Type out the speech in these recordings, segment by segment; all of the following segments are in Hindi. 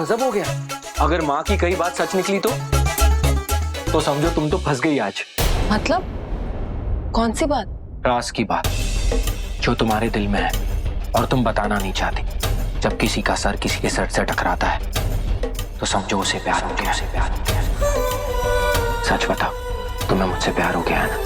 गजब हो गया। अगर माँ की कई बात सच निकली तो समझो तुम तो फंस गई आज। मतलब कौन सी बात? राज की बात जो तुम्हारे दिल में है और तुम बताना नहीं चाहती। जब किसी का सर किसी के सर से टकराता है तो समझो उसे प्यार हो गया। सच बताओ, तुम्हें मुझसे प्यार हो गया है ना?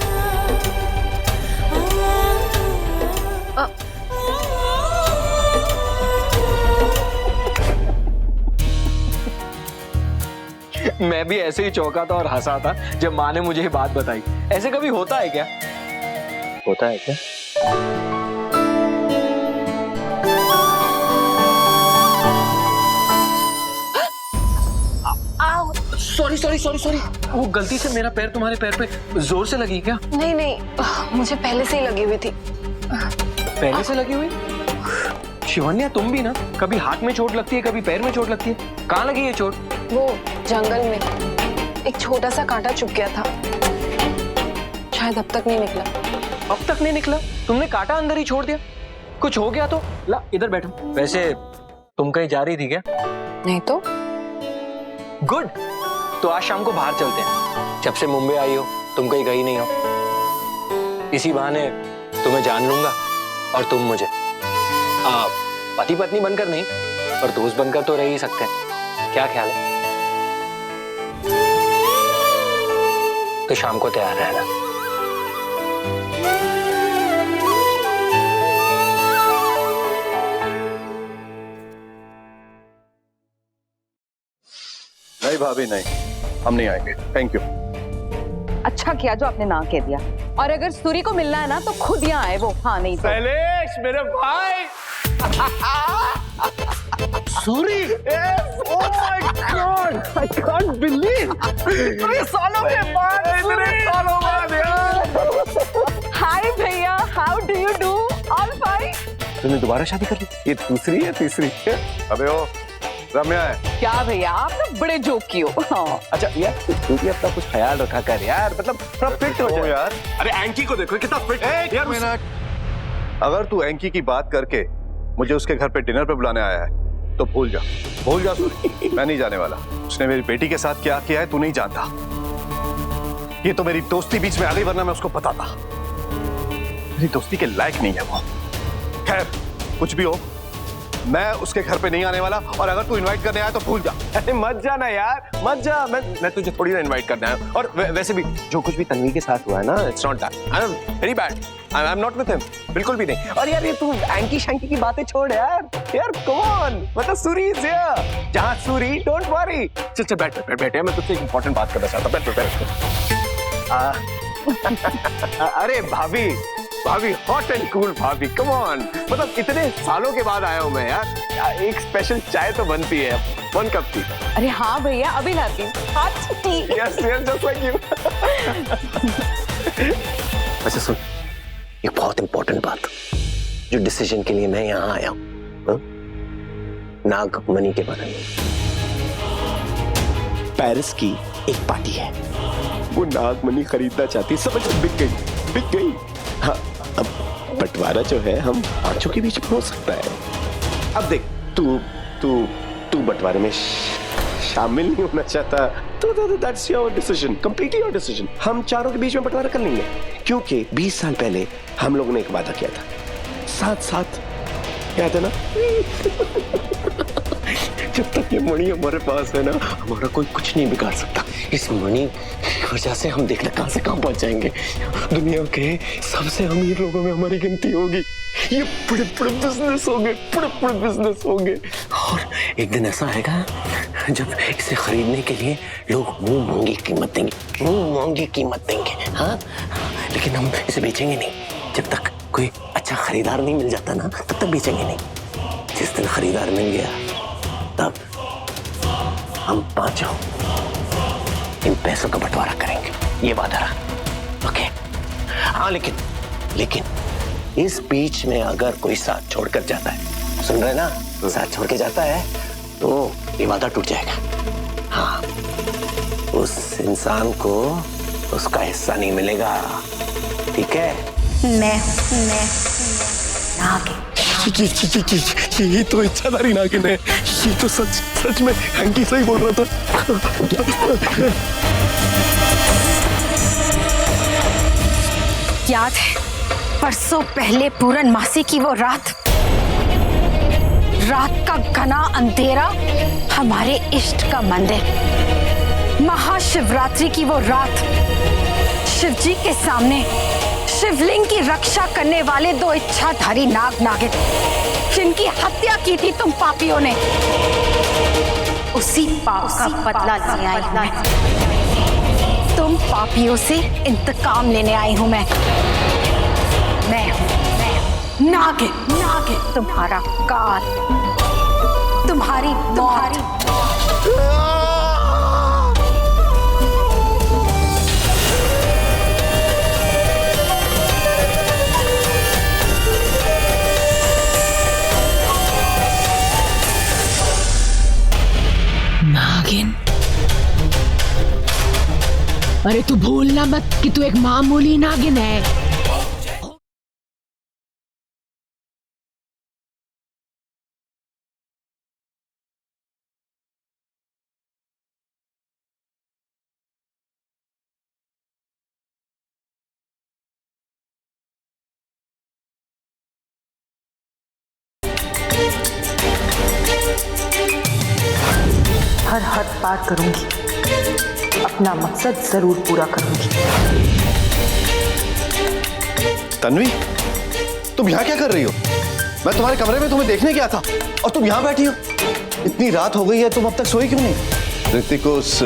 मैं भी ऐसे ही चौंका था और हंसा था जब माँ ने मुझे ये बात बताई। ऐसे कभी होता है क्या? होता है क्या? सॉरी वो गलती से मेरा पैर तुम्हारे पैर पे जोर से लगी क्या? नहीं, मुझे पहले से ही लगी हुई थी। पहले से लगी हुई? शिवन्या तुम भी ना, कभी हाथ में चोट लगती है कभी पैर में चोट लगती है। कहाँ लगी ये चोट? वो जंगल में एक छोटा सा कांटा चुभ गया था, शायद अब तक नहीं निकला। अब तक नहीं निकला? तुमने कांटा अंदर ही छोड़ दिया? कुछ हो गया तो? ला इधर बैठो। वैसे तुम कहीं जा रही थी क्या? नहीं तो। गुड, तो आज शाम को बाहर चलते हैं। जब से मुंबई आई हो तुम कहीं गई नहीं हो। इसी बहाने तुम्हें जान लूंगा और तुम मुझे। पति पत्नी बनकर नहीं पर दोस्त बनकर तो रह ही सकते हैं। क्या ख्याल है? तो शाम को तैयार रहना। नहीं भाभी नहीं, हम नहीं आएंगे, थैंक यू। अच्छा किया जो आपने ना कह दिया। और अगर सूरी को मिलना है ना तो खुद यहाँ आए वो। हाँ नहीं तो। शैलेश मेरे भाई। Suri, oh my God, I can't believe. इतने सालों के बाद, इतने सालों बाद यार। हाय भैया, how do you do? All fine. तुमने दोबारा शादी कर ली? ये दूसरी है तीसरी है? अबे ओ रम्या है क्या भैया, आप ना बड़े जोकी हो। हाँ। अच्छा यार तू भी अपना कुछ ख्याल रखा कर यार, मतलब थोड़ा फिट हो जाए यार। अरे एंकी को देखो कितना फिट है यार। अगर तू एंकी की बात करके मुझे उसके घर पे डिनर पे बुलाने आया है तो भूल जा सूरी। मैं नहीं जाने वाला। उसने मेरी बेटी के साथ क्या किया है तू नहीं जानता। ये तो मेरी दोस्ती बीच में आ गई, वरना मैं उसको बताता। मेरी दोस्ती के लायक नहीं है वो। खैर कुछ भी हो, मैं उसके घर पे नहीं आने वाला। और अगर तू इनवाइट करने आया तो भूल जा। अरे मत जाना यार, मत जा। मैं तुझे थोड़ी ना इनवाइट करना है। और वैसे भी जो कुछ भी तन्वी के साथ हुआ है ना, it's not that. I am very bad. I am not with him, बिल्कुल भी नहीं। और यार ये तू एंकी शैंकी की बातें छोड़ यार कम ऑन। मतलब सूरी इज हियर। जहां सूरी डोंट वरी। चल बैठ। मैं तुझसे एक इंपॉर्टेंट बात करना चाहता हूं। बैठ। अरे भाभी हॉट एंड कूल भाभी, कम ऑन। मतलब इतने सालों के बाद आया हूं मैं यार, एक स्पेशल चाय तो बनती है। 1 कप की। अरे हाँ भैया, अभी लाती हूँ। Yes just like you. अच्छा सुन, एक बहुत इंपॉर्टेंट बात जो डिसीजन के लिए मैं यहाँ आया हूँ, नागमणि के बारे में। पेरिस की एक पार्टी है, वो नागमणि खरीदना चाहती, समझ बिक गई। हाँ, अब बंटवारा जो है हम पांचों के बीच में हो सकता है। अब देख तू बंटवारे में शामिल नहीं होना चाहता तो that's your decision, completely your decision. हम चारों के बीच में बंटवारा कर लेंगे, क्योंकि 20 साल पहले हम लोगों ने एक वादा किया था, साथ याद है ना? जब तक ये मणि हमारे पास है ना, हमारा कोई कुछ नहीं बिगाड़ सकता। इस मणि की वजह से हम देखना कहां से कहां पहुंच जाएंगे। दुनिया के सबसे अमीर लोगों में हमारी गिनती होगी। ये बड़े बिजनेस होंगे। और एक दिन ऐसा आएगा जब इसे खरीदने के लिए लोग मुंह मांगी कीमत देंगे। हाँ, लेकिन हम इसे बेचेंगे नहीं। जब तक कोई अच्छा खरीदार नहीं मिल जाता ना, तब तक बेचेंगे नहीं। जिस दिन खरीदार मिल गया तब हम पांचों इन पैसों का बंटवारा करेंगे, ये वादा रहा। ओके? हाँ, लेकिन इस बीच में अगर कोई साथ छोड़कर जाता है, सुन रहे ना, साथ छोड़ के जाता है तो ये वादा टूट जाएगा। हाँ, उस इंसान को उसका हिस्सा नहीं मिलेगा, ठीक है? मैं नागिन। ये तो इच्छाधारी नागिन है। ये तो सच में हैंकी सही बोल रहा था। याद है परसों पहले पूर्णमासी की वो रात का घना अंधेरा, हमारे इष्ट का मंदिर, महाशिवरात्रि की वो रात, शिवजी के सामने शिवलिंग की रक्षा करने वाले दो इच्छाधारी नाग नागिन जिनकी हत्या की थी तुम पापियों ने, उसी पाप का बदला लेने आई हूं मैं। तुम पापियों से इंतकाम लेने आई हूं मैं नागिन, तुम्हारा काल, तुम्हारी नागिन, अरे तू भूलना मत कि तू एक मामूली नागिन है। हर हद पार करूंगी, अपना मकसद जरूर पूरा करूंगी। तन्वी, तुम यहाँ क्या कर रही हो? मैं तुम्हारे कमरे में तुम्हें देखने गया था और तुम यहाँ बैठी हो। इतनी रात हो गई है, तुम अब तक सोई क्यों नहीं? ऋतिक को उस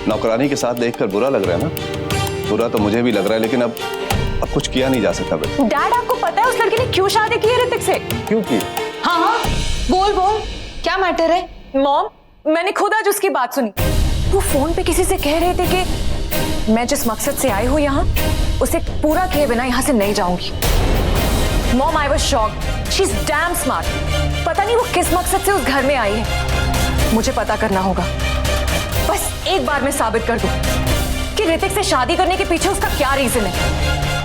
नौकरानी के साथ देखकर बुरा लग रहा है ना? बुरा तो मुझे भी लग रहा है, लेकिन अब कुछ किया नहीं जा सकता। डैड, आपको पता है उस लड़की ने क्यों शादी की है ऋतिक से? क्यों की? हाँ, बोल क्या मैटर है? मॉम, मैंने खुद आज उसकी बात सुनी। वो फोन पे किसी से कह रहे थे कि मैं जिस मकसद से आई हूँ यहाँ, उसे पूरा किए बिना यहाँ से नहीं जाऊंगी। Mom, I was shocked. She is damn smart. पता नहीं वो किस मकसद से उस घर में आई है। मुझे पता करना होगा। बस एक बार मैं साबित कर दूं कि ऋतिक से शादी करने के पीछे उसका क्या रीजन है।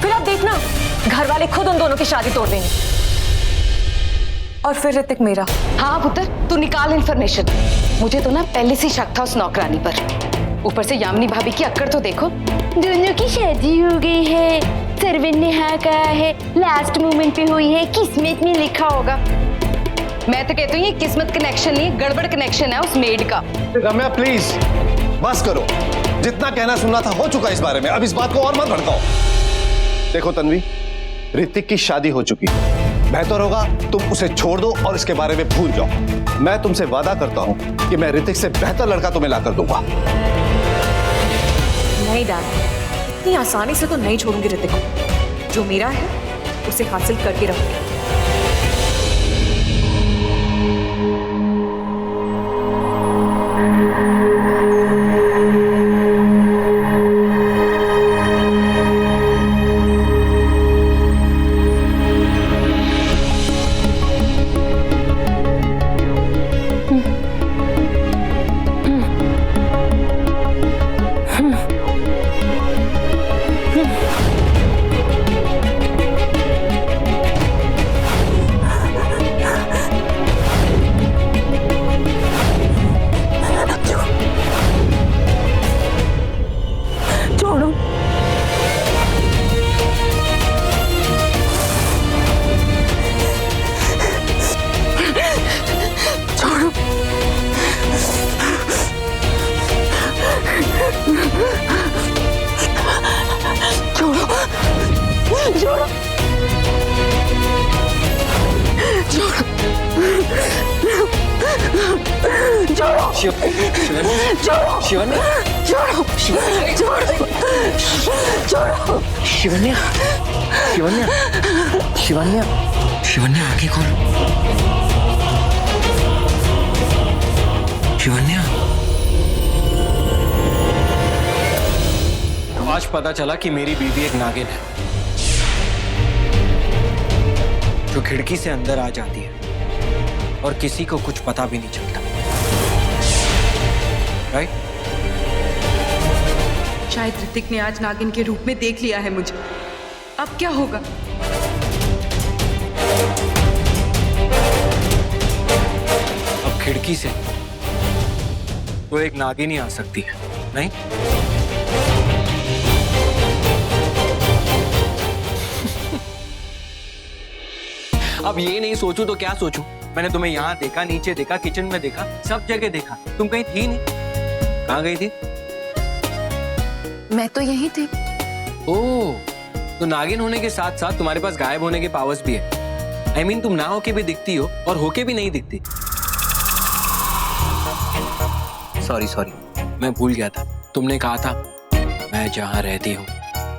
फिर आप देखना, घर वाले खुद उन दोनों की शादी तोड़ देंगे और फिर ऋतिक मेरा। हाँ पुत्र, तू निकाल इन्फॉर्मेशन। मुझे तो ना पहले से शक था उस नौकरानी पर। ऊपर से यामिनी भाभी की अक्कड़ तो देखो। दोनों की शादी हो गई है, सर्वेंट ने हाँ कहा है, लास्ट मोमेंट पे हुई है, किस्मत में लिखा होगा। मैं तो कहती हूँ ये किस्मत कनेक्शन नहीं, गड़बड़ कनेक्शन है उस मेड का। रम्या प्लीज बस करो। जितना कहना सुनना था हो चुका इस बारे में। अब इस बात को और मत भड़काओ। देखो तन्वी, ऋतिक की शादी हो चुकी है। बेहतर होगा तुम उसे छोड़ दो और इसके बारे में भूल जाओ। मैं तुमसे वादा करता हूं कि मैं ऋतिक से बेहतर लड़का तुम्हें लाकर दूंगा। नहीं डैड, इतनी आसानी से तो नहीं छोड़ूंगी ऋतिक को। जो मेरा है उसे हासिल करके रहूंगी। शिवन्या, शिवन्या, शिवन्या, शिवन्या आंखें खोलो। शिवन्या, आज पता चला कि मेरी बीवी एक नागिन है जो खिड़की से अंदर आ जाती है और किसी को कुछ पता भी नहीं चलता। राइट? शायद ऋतिक ने आज नागिन के रूप में देख लिया है मुझे। अब क्या होगा? खिड़की से तो एक नागिन ही आ सकती है, नहीं? अब ये नहीं सोचूं तो क्या सोचूं? मैंने तुम्हें यहाँ देखा, नीचे देखा, किचन में देखा, सब जगह देखा, तुम कहीं थी नहीं। कहाँ गई थी? मैं तो यहीं थी। ओह, तो नागिन होने के साथ साथ तुम्हारे पास गायब होने के पावर्स भी है। I mean, तुम ना होके भी दिखती हो और होके भी नहीं दिखती। सॉरी, मैं भूल गया था। तुमने कहा था मैं जहाँ रहती हूँ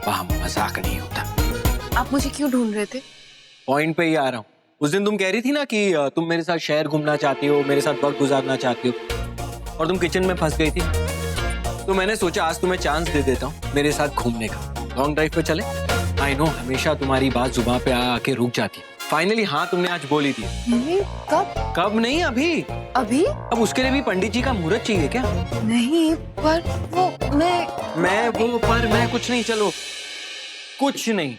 वहाँ मजाक नहीं होता। आप मुझे क्यों ढूंढ रहे थे? पॉइंट पे ही आ रहा हूँ। उस दिन तुम कह रही थी ना कि तुम मेरे साथ शहर घूमना चाहती हो, मेरे साथ वक्त गुजारना चाहती हो, और तुम किचन में फंस गई थी। तो मैंने सोचा आज तुम्हें चांस दे देता हूँ मेरे साथ घूमने का। लॉन्ग ड्राइव पे चले? आई नो हमेशा तुम्हारी बात जुबान पे आके रुक जाती है। फाइनली हाँ तुमने आज बोली थी। कब नहीं, अभी। अब उसके लिए भी पंडित जी का मुहूर्त चाहिए क्या? नहीं, पर वो मैं कुछ नहीं। चलो कुछ नहीं।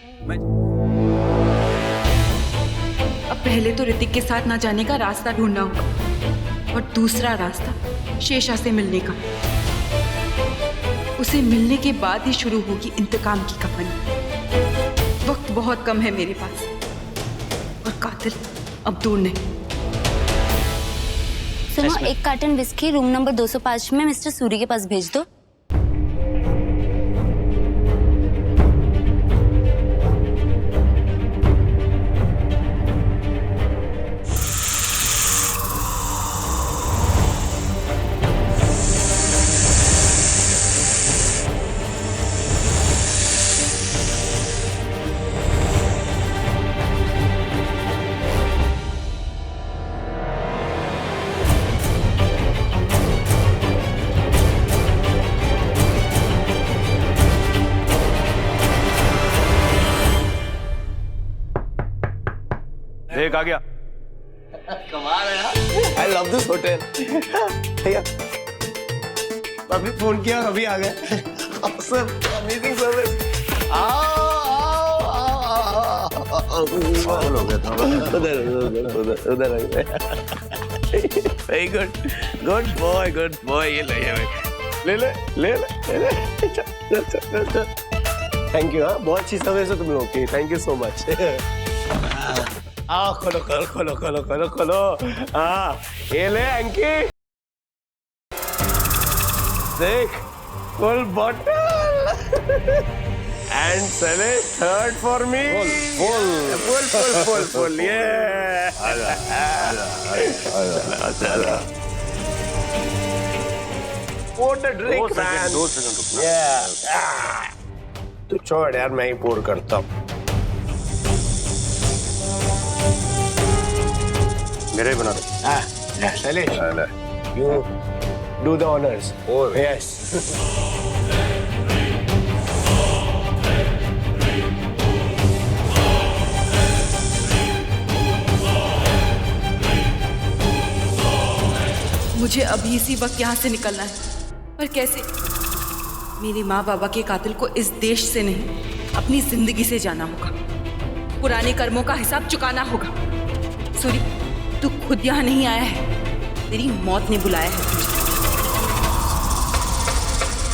अब पहले तो ऋतिक के साथ ना जाने का रास्ता ढूंढना होगा और दूसरा रास्ता शेषा से मिलने का। उसे मिलने के बाद ही शुरू होगी इंतकाम की कहानी। वक्त बहुत कम है मेरे पास और कातिल अब दूर नहीं। सुनो, एक कार्टन विस्की रूम नंबर 205 में मिस्टर सूरी के पास भेज दो। एक आ गया। कमाल है यार। I love this hotel। भैया, अभी फोन किया और अभी आ गए। Awesome, amazing service। पागल हो गया था। उधर आ गए। Very good, good boy, ये ले। Thank you, हाँ, बहुत अच्छी सर्विस है तुम लोगों की। Thank you so much। खोलो। ये ले एंकी, देख, फुल बॉटल एंड सेले थर्ड फॉर मी। फुल ये। चला। What a drink, man। 2 second. तू छोड़ यार, मैं ही पोर करता हूँ। मेरे बना दो। चले। You do the honors। Yes। मुझे अभी इसी वक्त यहाँ से निकलना है। पर कैसे? मेरे माँ बाबा के कातिल को इस देश से नहीं, अपनी जिंदगी से जाना होगा। पुराने कर्मों का हिसाब चुकाना होगा। सूरी, तू खुद यहाँ नहीं आया है, तेरी मौत ने बुलाया है तुझे।